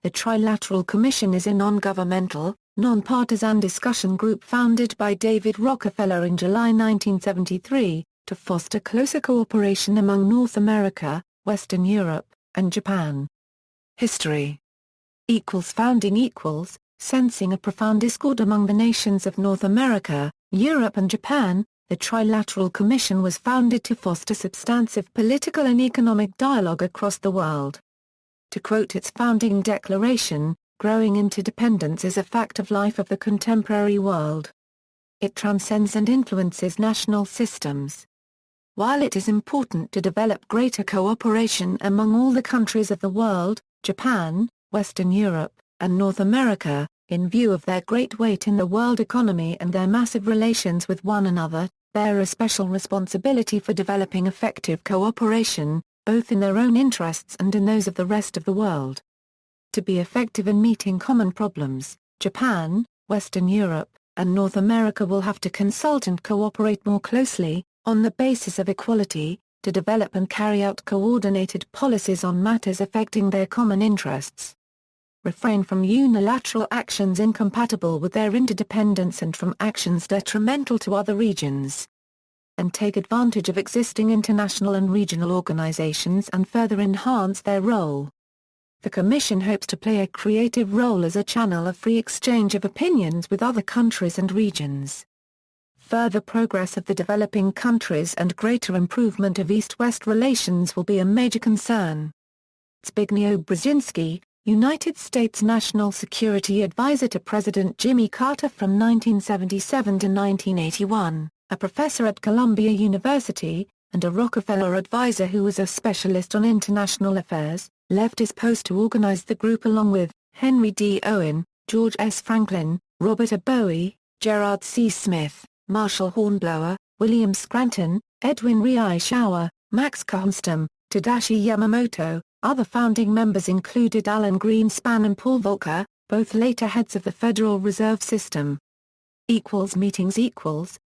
the Trilateral Commission is a non-governmental, non-partisan discussion group founded by David Rockefeller in July 1973, to foster closer cooperation among North America, Western Europe, and Japan. History. Founding. Sensing a profound discord among the nations of North America, Europe and Japan, the Trilateral Commission was founded to foster substantive political and economic dialogue across the world. To quote its founding declaration, "Growing interdependence is a fact of life of the contemporary world. It transcends and influences national systems." While it is important to develop greater cooperation among all the countries of the world, Japan, Western Europe, and North America, in view of their great weight in the world economy and their massive relations with one another, bear a special responsibility for developing effective cooperation, both in their own interests and in those of the rest of the world. To be effective in meeting common problems, Japan, Western Europe, and North America will have to consult and cooperate more closely, on the basis of equality, to develop and carry out coordinated policies on matters affecting their common interests. Refrain from unilateral actions incompatible with their interdependence and from actions detrimental to other regions. And take advantage of existing international and regional organizations and further enhance their role. The Commission hopes to play a creative role as a channel of free exchange of opinions with other countries and regions. Further progress of the developing countries and greater improvement of East-West relations will be a major concern. Zbigniew Brzezinski, United States National Security Advisor to President Jimmy Carter from 1977 to 1981. A professor at Columbia University, and a Rockefeller advisor who was a specialist on international affairs, left his post to organize the group along with Henry D. Owen, George S. Franklin, Robert A. Bowie, Gerard C. Smith, Marshall Hornblower, William Scranton, Edwin Reischauer, Max Konstam, Tadashi Yamamoto. Other founding members included Alan Greenspan and Paul Volcker, both later heads of the Federal Reserve System. Meetings.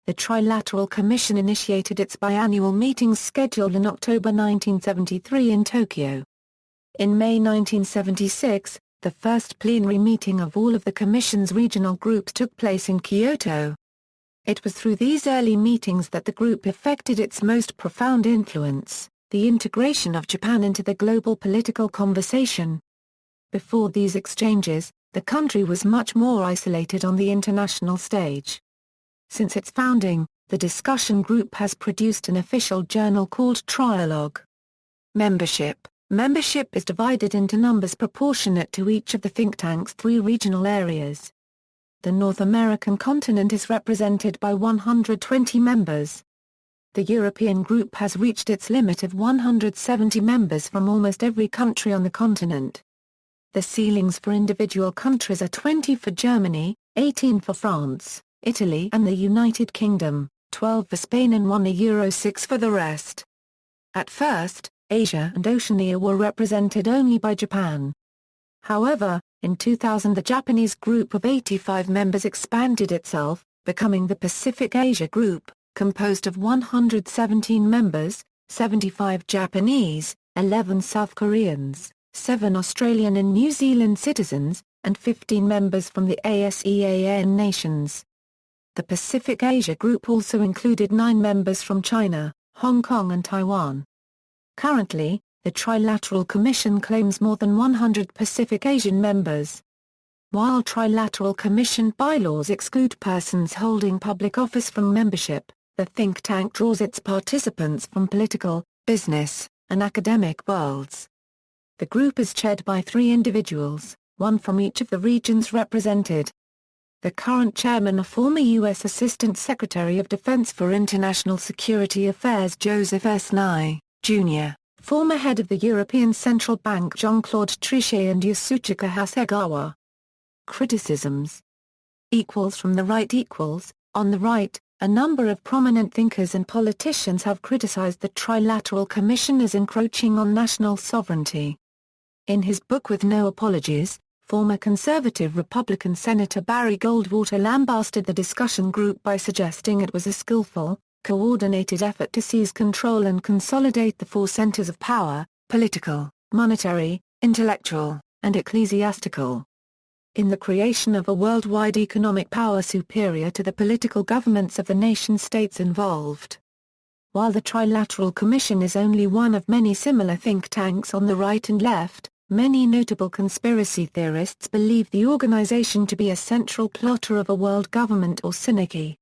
The Trilateral Commission initiated its biannual meetings scheduled in October 1973 in Tokyo. In May 1976, the first plenary meeting of all of the Commission's regional groups took place in Kyoto. It was through these early meetings that the group effected its most profound influence, the integration of Japan into the global political conversation. Before these exchanges, the country was much more isolated on the international stage. Since its founding, the discussion group has produced an official journal called Trialogue. Membership is divided into numbers proportionate to each of the think tank's 3 regional areas. The North American continent is represented by 120 members. The European group has reached its limit of 170 members from almost every country on the continent. The ceilings for individual countries are 20 for Germany, 18 for France, Italy and the United Kingdom, 12 for Spain and €6 for the rest. At first, Asia and Oceania were represented only by Japan. However, in 2000 the Japanese group of 85 members expanded itself, becoming the Pacific Asia Group, composed of 117 members, 75 Japanese, 11 South Koreans, 7 Australian and New Zealand citizens, and 15 members from the ASEAN nations. The Pacific Asia Group also included 9 members from China, Hong Kong and Taiwan. Currently, the Trilateral Commission claims more than 100 Pacific Asian members. While Trilateral Commission bylaws exclude persons holding public office from membership, the think tank draws its participants from political, business, and academic worlds. The group is chaired by 3 individuals, 1 from each of the regions represented. The current chairman, a former U.S. Assistant Secretary of Defense for International Security Affairs Joseph S. Nye, Jr., former head of the European Central Bank Jean-Claude Trichet and Yasuchika Hasegawa. Criticisms. From the right. On the right, a number of prominent thinkers and politicians have criticized the Trilateral Commission as encroaching on national sovereignty. In his book With No Apologies, former conservative Republican Senator Barry Goldwater lambasted the discussion group by suggesting it was a skillful, coordinated effort to seize control and consolidate the 4 centers of power: political, monetary, intellectual, and ecclesiastical. In the creation of a worldwide economic power superior to the political governments of the nation-states involved. While the Trilateral Commission is only one of many similar think tanks on the right and left, many notable conspiracy theorists believe the organization to be a central plotter of a world government or synarchy.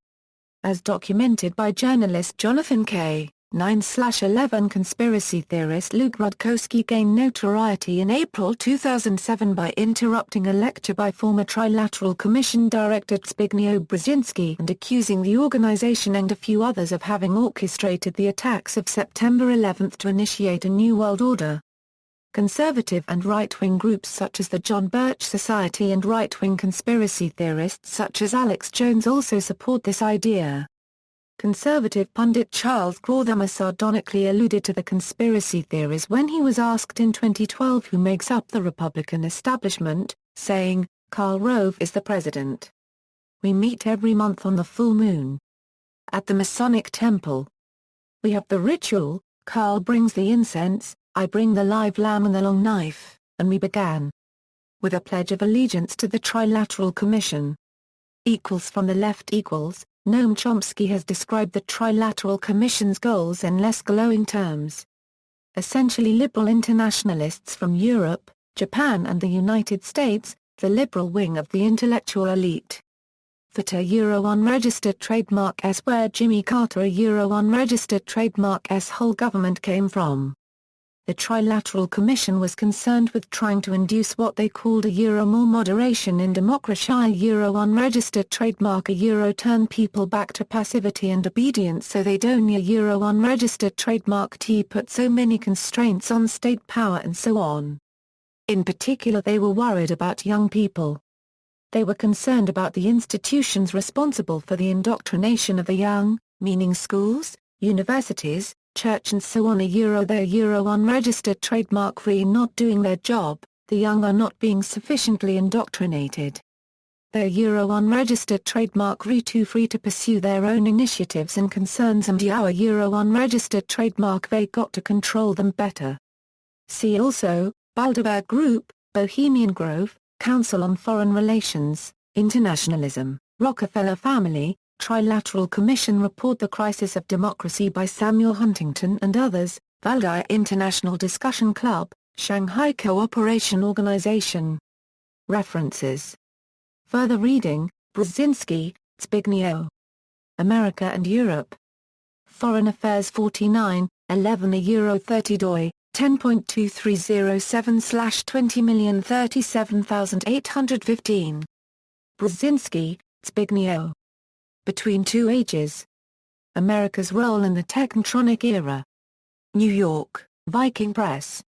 As documented by journalist Jonathan K. 9/11 conspiracy theorist Luke Rudkowski gained notoriety in April 2007 by interrupting a lecture by former Trilateral Commission Director Zbigniew Brzezinski and accusing the organization and a few others of having orchestrated the attacks of September 11 to initiate a new world order. Conservative and right-wing groups such as the John Birch Society and right-wing conspiracy theorists such as Alex Jones also support this idea. Conservative pundit Charles Krauthammer sardonically alluded to the conspiracy theories when he was asked in 2012 who makes up the Republican establishment, saying, "Karl Rove is the president. We meet every month on the full moon. At the Masonic Temple. We have the ritual, Karl brings the incense, I bring the live lamb and the long knife, and we began with a pledge of allegiance to the Trilateral Commission." From the left. Noam Chomsky has described the Trilateral Commission's goals in less glowing terms. Essentially liberal internationalists from Europe, Japan and the United States, the liberal wing of the intellectual elite. FATA Euro unregistered trademark S where Jimmy Carter a Euro unregistered trademark S whole government came from. The Trilateral Commission was concerned with trying to induce what they called a Euro more moderation in democracy. A Euro unregistered trademark a Euro turn people back to passivity and obedience so they don't. A Euro unregistered trademark T put so many constraints on state power and so on. In particular they were worried about young people. They were concerned about the institutions responsible for the indoctrination of the young, meaning schools, universities, church and so on. The Euro unregistered trademark free not doing their job, the young are not being sufficiently indoctrinated. The Euro unregistered trademark too free to pursue their own initiatives and concerns and our Euro unregistered trademark they got to control them better. See also, Bilderberg Group, Bohemian Grove, Council on Foreign Relations, Internationalism, Rockefeller Family, Trilateral Commission Report The Crisis of Democracy by Samuel Huntington and others, Valdai International Discussion Club, Shanghai Cooperation Organization. References. Further reading, Brzezinski, Zbigniew. America and Europe. Foreign Affairs 49, 11 Euro 30 doi, 10.2307/20,037,815. Brzezinski, Zbigniew. Between Two Ages. America's Role in the Technotronic Era. New York, Viking Press.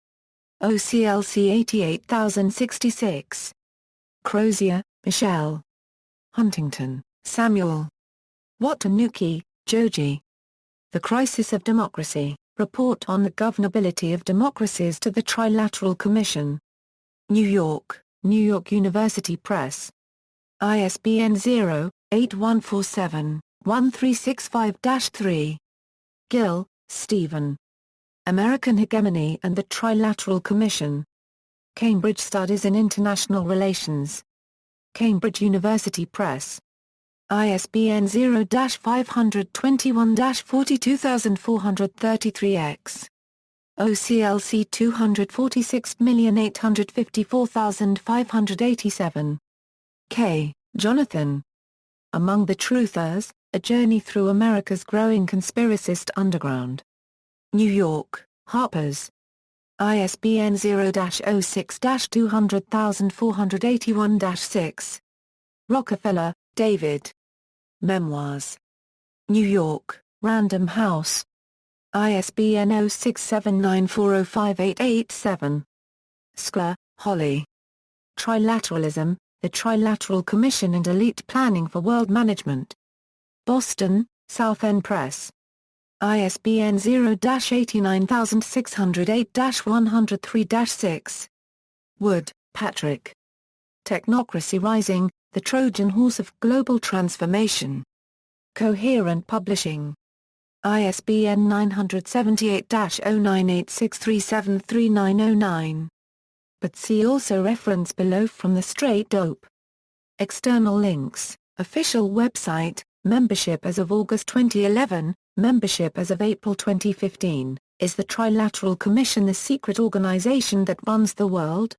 OCLC 88066. Crozier, Michelle. Huntington, Samuel. Watanuki, Joji. The Crisis of Democracy, Report on the Governability of Democracies to the Trilateral Commission. New York, New York University Press. ISBN 0-8147-1365-3. Gill, Stephen. American Hegemony and the Trilateral Commission. Cambridge Studies in International Relations. Cambridge University Press. ISBN 0-521-42433-X. OCLC 246854587. K. Jonathan. Among the Truthers, A Journey Through America's Growing Conspiracist Underground. New York, Harper's. ISBN 0-06-200481-6. Rockefeller, David. Memoirs. New York, Random House. ISBN 0679405887. Sklar, Holly. Trilateralism, the Trilateral Commission and Elite Planning for World Management. Boston, South End Press. ISBN 0-89608-103-6. Wood, Patrick. Technocracy Rising, the Trojan Horse of Global Transformation. Coherent Publishing. ISBN 978-0986373909. but see also reference below from the Straight Dope. External links, official website, membership as of August 2011, membership as of April 2015. Is the Trilateral Commission the secret organization that runs the world?